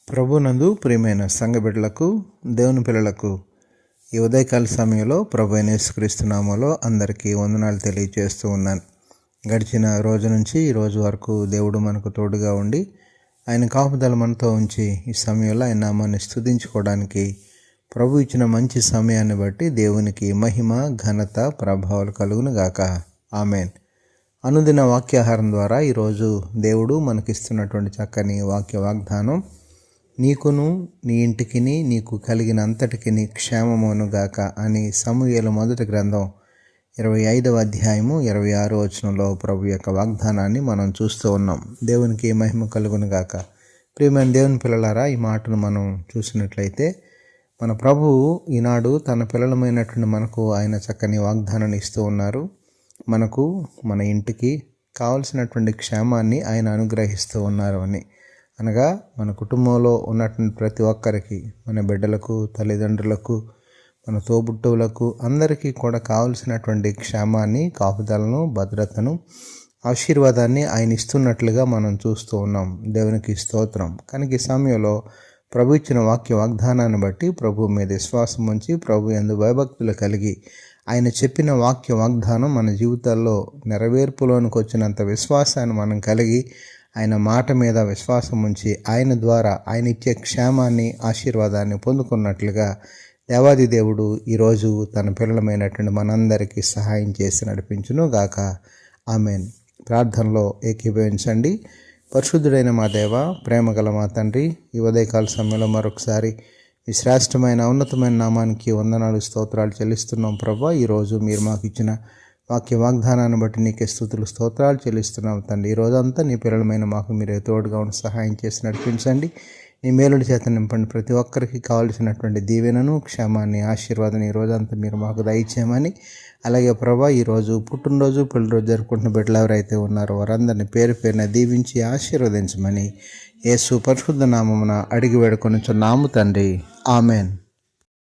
ప్రభునందు ప్రియమైన సంఘ బిడ్డలకు, దేవుని పిల్లలకు ఈ ఉదయకాల సమయంలో ప్రభు అయిన యేసుక్రీస్తు నామములో అందరికీ వందనాలు తెలియజేస్తూ ఉన్నాను. గడిచిన రోజు నుంచి ఈ రోజు వరకు దేవుడు మనకు తోడుగా ఉండి ఆయన కాపుదల మనతో ఉంచి ఈ సమయంలో ఆయన నామాన్ని స్తుతించుకోవడానికి ప్రభు ఇచ్చిన మంచి సమయాన్ని బట్టి దేవునికి మహిమ, ఘనత, ప్రభావాలు కలుగును గాక. ఆమెన్. అనుదిన వాక్యాహారం ద్వారా ఈరోజు దేవుడు మనకిస్తున్నటువంటి చక్కని వాక్య వాగ్దానం, నీకును నీ ఇంటికిని నీకు కలిగిన అంతటికి క్షేమమునుగాక అని సమూయేలు మొదటి గ్రంథం 25వ అధ్యాయము 26వ వచనంలో ప్రభు యొక్క వాగ్దానాన్ని మనం చూస్తూ ఉన్నాం. దేవునికి మహిమ కలుగునుగాక. ప్రియమైన దేవుని పిల్లలారా, ఈ మాటను మనం చూసినట్లయితే మన ప్రభువు ఈనాడు తన పిల్లలమైనటువంటి మనకు ఆయన చక్కని వాగ్దానాన్ని ఇస్తూ ఉన్నారు. మనకు మన ఇంటికి కావలసినటువంటి క్షేమాన్ని ఆయన అనుగ్రహిస్తూ ఉన్నారు అని. అనగా మన కుటుంబంలో ఉన్నటువంటి ప్రతి ఒక్కరికి, మన బిడ్డలకు, తల్లిదండ్రులకు, మన తోబుట్టువులకు అందరికీ కూడా కావలసినటువంటి క్షేమాన్ని, కాపుదలను, భద్రతను, ఆశీర్వాదాన్ని ఆయన ఇస్తున్నట్లుగా మనం చూస్తూ ఉన్నాం. దేవునికి స్తోత్రం. కనుక ఈ సమయంలో ప్రభు ఇచ్చిన వాక్య వాగ్దానాన్ని బట్టి ప్రభు మీద విశ్వాసం ఉంచి ప్రభు యందు భయభక్తులు కలిగి ఆయన చెప్పిన వాక్య వాగ్దానం మన జీవితాల్లో నెరవేర్పులోనికి వచ్చినంత విశ్వాసాన్ని మనం కలిగి ఆయన మాట మీద విశ్వాసం ఉంచి ఆయన ద్వారా ఆయన ఇచ్చే క్షేమాన్ని, ఆశీర్వాదాన్ని పొందుకున్నట్లుగా దేవాది దేవుడు ఈరోజు తన పిల్లలమైనటువంటి మనందరికీ సహాయం చేసి నడిపించును గాక. ఆమెన్. ప్రార్థనలో ఏకీభవించండి. పరిశుద్ధుడైన మా దేవ, ప్రేమగల మా తండ్రి, ఈ ఉదయకాల సమయంలో మరొకసారి ఈ శ్రేష్టమైన ఉన్నతమైన నామానికి వందనాలు, స్తోత్రాలు చెల్లిస్తున్నాం ప్రభా. ఈరోజు మీరు మాకు ఇచ్చిన వాక్య వాగ్దానాన్ని బట్టి నీకే స్తుతులు, స్తోత్రాలు చెల్లిస్తున్నాం తండ్రి. ఈ రోజంతా నీ పిల్లలమైన మాకు మీరే తోడుగా ఉండి సహాయం చేసి నడిపించండి. నీ మేలుడి చేత నింపండి. ప్రతి ఒక్కరికి కావలసినటువంటి దీవెనను, క్షేమాన్ని, ఆశీర్వాదాన్ని ఈ రోజంతా మీరు మాకు దయచేయమని, అలాగే ప్రభా ఈరోజు పుట్టినరోజు, పెళ్లిరోజు జరుపుకుంటున్న బిడ్డలు ఎవరైతే ఉన్నారో వారందరినీ పేరు పేరున దీవించి ఆశీర్వదించమని యేసు పరిశుద్ధ నామమున అడిగి వేడుకొనుచున్నాము తండ్రి. ఆమెన్.